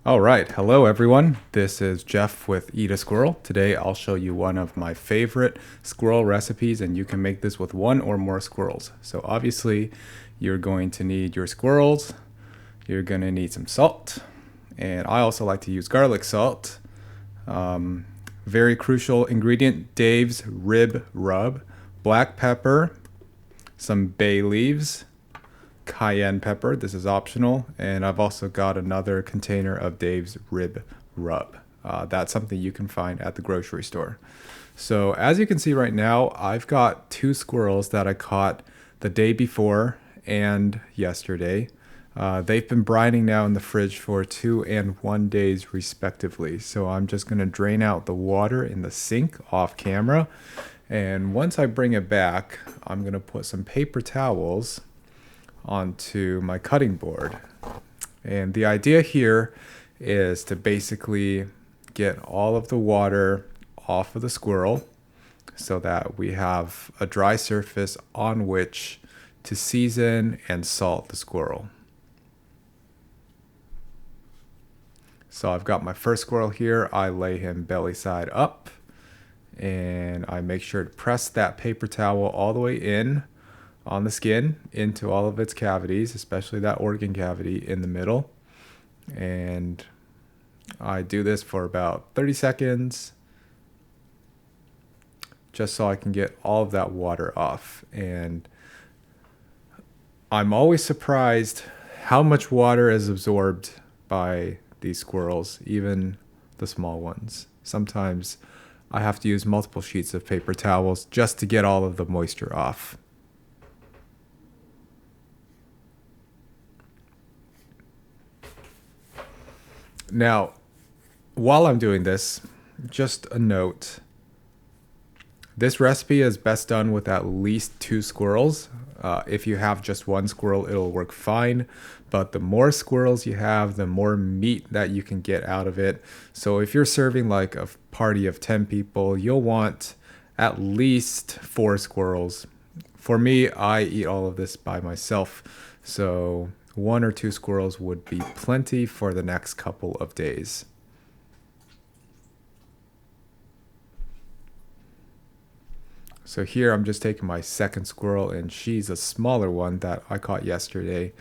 All right, hello everyone. This is Jeff with Eat a Squirrel. Today I'll show you one of my favorite squirrel recipes, and you can make this with one or more squirrels. So obviously you're going to need your squirrels, you're going to need some salt, and I also like to use garlic salt. Very crucial ingredient, Dave's rib rub, black pepper, some bay leaves, cayenne pepper. This is optional. And I've also got another container of Dave's rib rub. That's something you can find at the grocery store. So as you can see right now, I've got two squirrels that I caught the day before and yesterday. They've been brining now in the fridge for 2 and 1 days respectively. So I'm just going to drain out the water in the sink off camera. And once I bring it back, I'm going to put some paper towels onto my cutting board. And the idea here is to basically get all of the water off of the squirrel so that we have a dry surface on which to season and salt the squirrel. So I've got my first squirrel here. I lay him belly side up and I make sure to press that paper towel all the way in on the skin into all of its cavities, especially that organ cavity in the middle. And I do this for about 30 seconds just so I can get all of that water off. And I'm always surprised how much water is absorbed by these squirrels, even the small ones. Sometimes I have to use multiple sheets of paper towels just to get all of the moisture off. Now, while I'm doing this, just a note. This recipe is best done with at least 2 squirrels. If you have just 1 squirrel, it'll work fine. But the more squirrels you have, the more meat that you can get out of it. So if you're serving like a party of 10 people, you'll want at least 4 squirrels. For me, I eat all of this by myself. So 1 or 2 squirrels would be plenty for the next couple of days. So here I'm just taking my second squirrel, and she's a smaller one that I caught yesterday.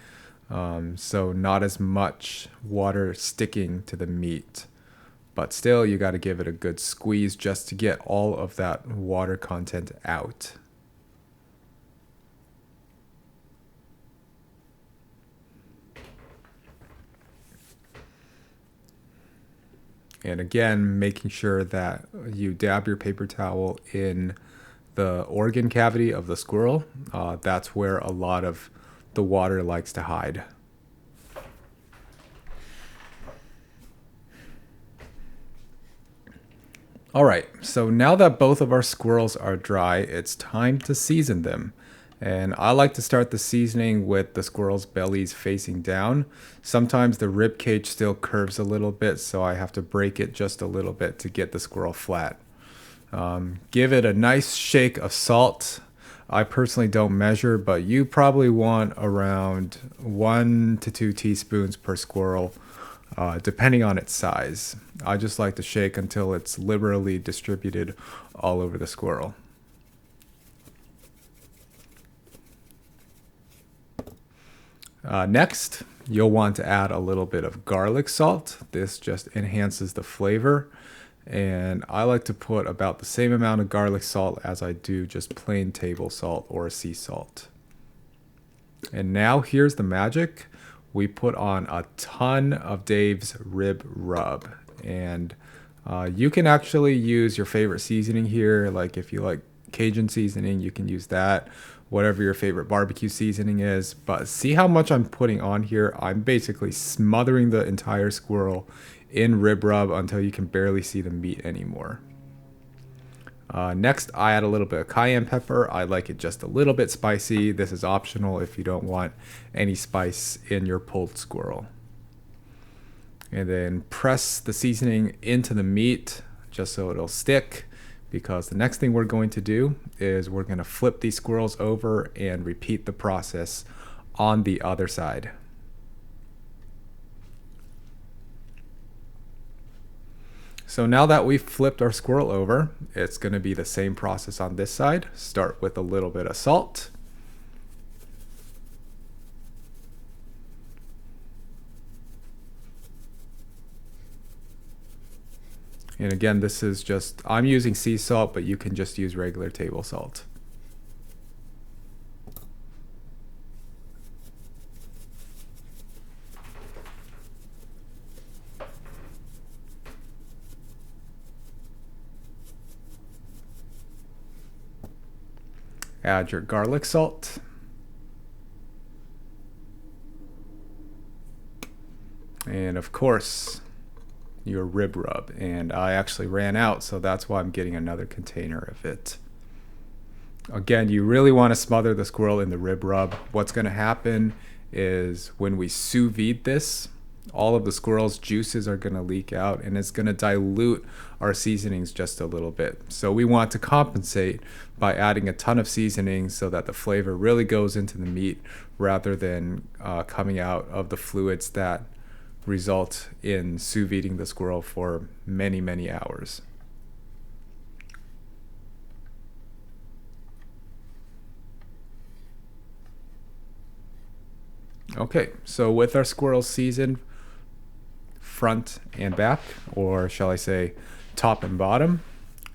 So not as much water sticking to the meat. But still, you got to give it a good squeeze just to get all of that water content out. And again, making sure that you dab your paper towel in the organ cavity of the squirrel. That's where a lot of the water likes to hide. All right, so now that both of our squirrels are dry, it's time to season them. And I like to start the seasoning with the squirrel's bellies facing down. Sometimes the rib cage still curves a little bit, so I have to break it just a little bit to get the squirrel flat. Give it a nice shake of salt. I personally don't measure, but you probably want around 1 to 2 teaspoons per squirrel, depending on its size. I just like to shake until it's liberally distributed all over the squirrel. Next, you'll want to add a little bit of garlic salt. This just enhances the flavor. And I like to put about the same amount of garlic salt as I do just plain table salt or sea salt. And now here's the magic. We put on a ton of Dave's rib rub. And you can actually use your favorite seasoning here. Like if you like Cajun seasoning, you can use that. Whatever your favorite barbecue seasoning is. But see how much I'm putting on here? I'm basically smothering the entire squirrel in rib rub until you can barely see the meat anymore. Next, I add a little bit of cayenne pepper. I like it just a little bit spicy. This is optional if you don't want any spice in your pulled squirrel. And then press the seasoning into the meat just so it'll stick, because the next thing we're going to do is we're going to flip these squirrels over and repeat the process on the other side. So now that we've flipped our squirrel over, it's going to be the same process on this side. Start with a little bit of salt. And again, this is just, I'm using sea salt, but you can just use regular table salt. Add your garlic salt. And of course, your rib rub. And I actually ran out, so that's why I'm getting another container of it. Again, you really want to smother the squirrel in the rib rub. What's going to happen is when we sous vide this, all of the squirrel's juices are going to leak out, and it's going to dilute our seasonings just a little bit. So we want to compensate by adding a ton of seasonings so that the flavor really goes into the meat rather than coming out of the fluids that result in sous videing the squirrel for many, many hours. Okay, so with our squirrels seasoned front and back, or shall I say top and bottom,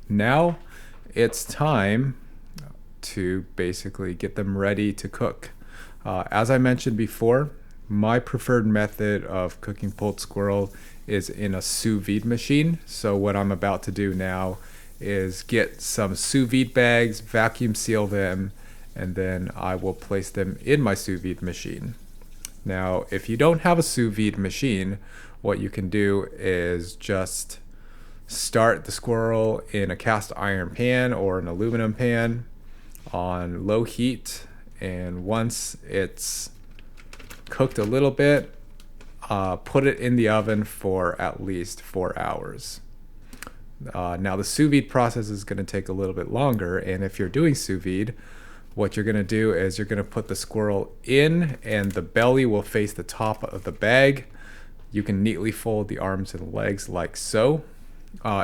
now it's time to basically get them ready to cook. As I mentioned before, my preferred method of cooking pulled squirrel is in a sous vide machine. So what I'm about to do now is get some sous vide bags, vacuum seal them, and then I will place them in my sous vide machine. Now, if you don't have a sous vide machine, what you can do is just start the squirrel in a cast iron pan or an aluminum pan on low heat, and once it's cooked a little bit, put it in the oven for at least 4 hours. Now the sous vide process is going to take a little bit longer, and if you're doing sous vide, what you're going to do is you're going to put the squirrel in, and the belly will face the top of the bag. You can neatly fold the arms and legs like so.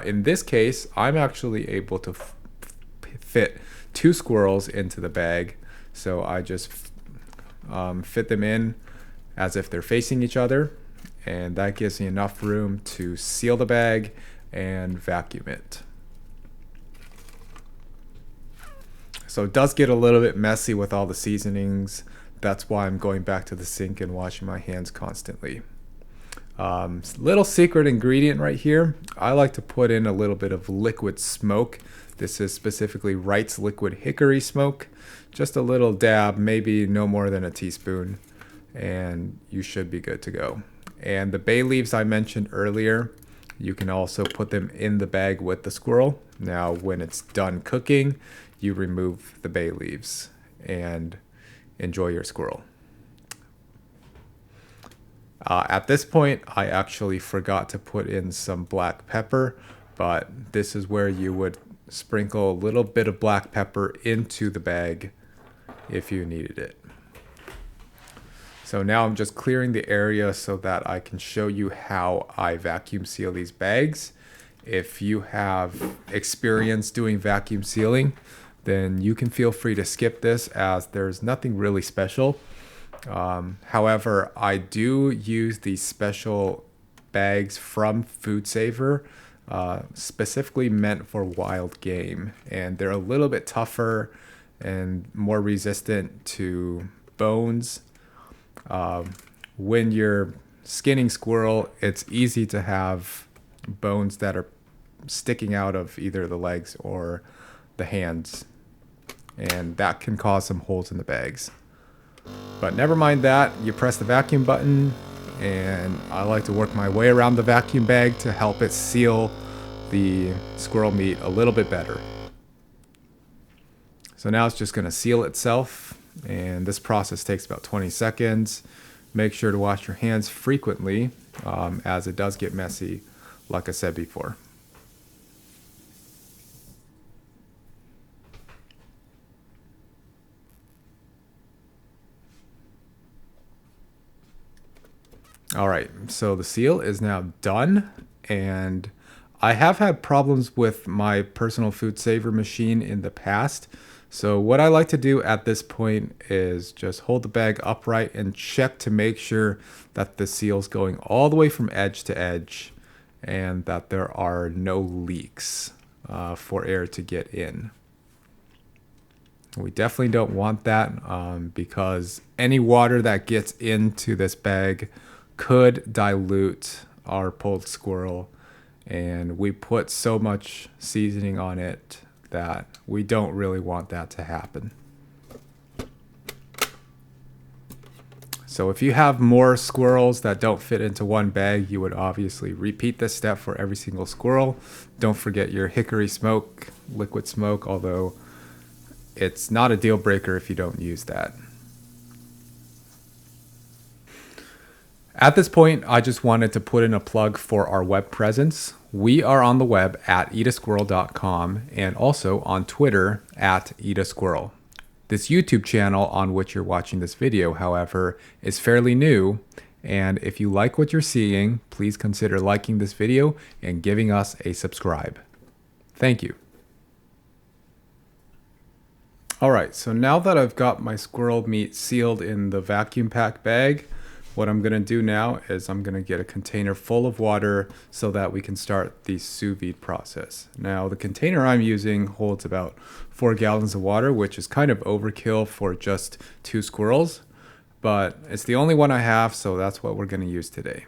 In this case, I'm actually able to fit 2 squirrels into the bag, so I just fit them in as if they're facing each other, and that gives me enough room to seal the bag and vacuum it. So it does get a little bit messy with all the seasonings. That's why I'm going back to the sink and washing my hands constantly. Little secret ingredient right here, I like to put in a little bit of liquid smoke. This is specifically Wright's liquid hickory smoke. Just a little dab, maybe no more than a teaspoon, and you should be good to go. And the bay leaves I mentioned earlier, you can also put them in the bag with the squirrel. Now when it's done cooking, you remove the bay leaves and enjoy your squirrel. At this point, I actually forgot to put in some black pepper, but this is where you would sprinkle a little bit of black pepper into the bag if you needed it. So now I'm just clearing the area so that I can show you how I vacuum seal these bags. If you have experience doing vacuum sealing, then you can feel free to skip this as there's nothing really special. However, I do use these special bags from Food Saver, specifically meant for wild game, and they're a little bit tougher and more resistant to bones. When you're skinning squirrel, it's easy to have bones that are sticking out of either the legs or the hands, and that can cause some holes in the bags. But never mind that, you press the vacuum button, and I like to work my way around the vacuum bag to help it seal the squirrel meat a little bit better. So now it's just going to seal itself, and this process takes about 20 seconds. Make sure to wash your hands frequently, as it does get messy, like I said before. All right, so the seal is now done, and I have had problems with my personal food saver machine in the past. So what I like to do at this point is just hold the bag upright and check to make sure that the seal's going all the way from edge to edge and that there are no leaks for air to get in. We definitely don't want that because any water that gets into this bag could dilute our pulled squirrel, and we put so much seasoning on it that we don't really want that to happen. So if you have more squirrels that don't fit into one bag, you would obviously repeat this step for every single squirrel. Don't forget your hickory smoke, liquid smoke, although it's not a deal breaker if you don't use that. At this point, I just wanted to put in a plug for our web presence. We are on the web at eatasquirrel.com and also on Twitter at eatasquirrel. This YouTube channel on which you're watching this video, however, is fairly new, and if you like what you're seeing, please consider liking this video and giving us a subscribe. Thank you. All right, so now that I've got my squirrel meat sealed in the vacuum pack bag, what I'm gonna do now is I'm gonna get a container full of water so that we can start the sous vide process. Now, the container I'm using holds about 4 gallons of water, which is kind of overkill for just 2 squirrels, but it's the only one I have, so that's what we're gonna use today.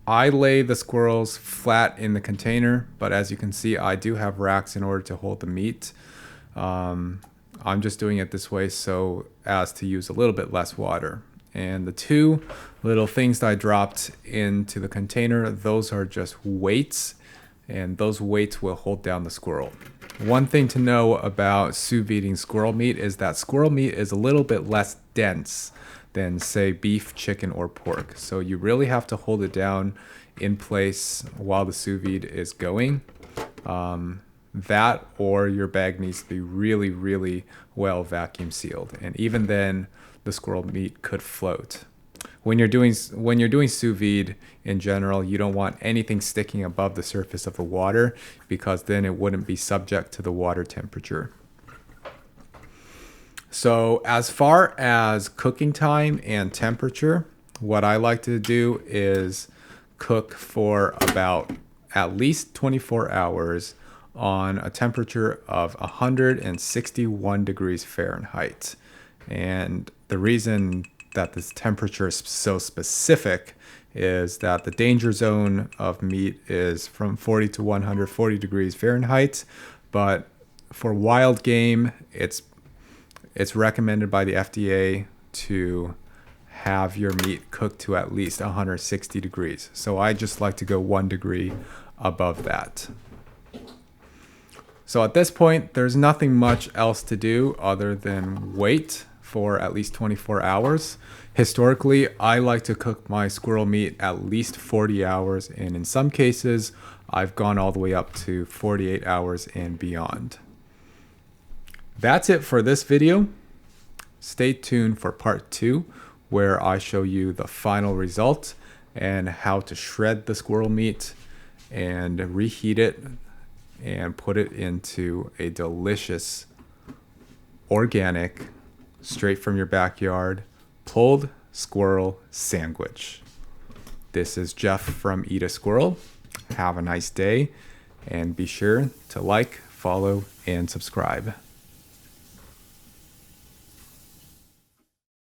I lay the squirrels flat in the container, but as you can see, I do have racks in order to hold the meat. I'm just doing it this way so as to use a little bit less water. And the 2 little things that I dropped into the container, those are just weights, and those weights will hold down the squirrel. One thing to know about sous videing squirrel meat is that squirrel meat is a little bit less dense than, say, beef, chicken, or pork. So you really have to hold it down in place while the sous vide is going. That or your bag needs to be really, really well vacuum sealed. And even then, the squirrel meat could float. When you're doing sous vide in general, you don't want anything sticking above the surface of the water because then it wouldn't be subject to the water temperature. So as far as cooking time and temperature, what I like to do is cook for about at least 24 hours on a temperature of 161 degrees Fahrenheit. And the reason that this temperature is so specific is that the danger zone of meat is from 40 to 140 degrees Fahrenheit, but for wild game, it's recommended by the FDA to have your meat cooked to at least 160 degrees. So I just like to go 1 degree above that. So at this point, there's nothing much else to do other than wait for at least 24 hours. Historically, I like to cook my squirrel meat at least 40 hours, and in some cases, I've gone all the way up to 48 hours and beyond. That's it for this video. Stay tuned for part 2, where I show you the final result and how to shred the squirrel meat and reheat it and put it into a delicious, organic, straight from your backyard, pulled squirrel sandwich. This is Jeff from Eat a Squirrel. Have a nice day, and be sure to like, follow, and subscribe.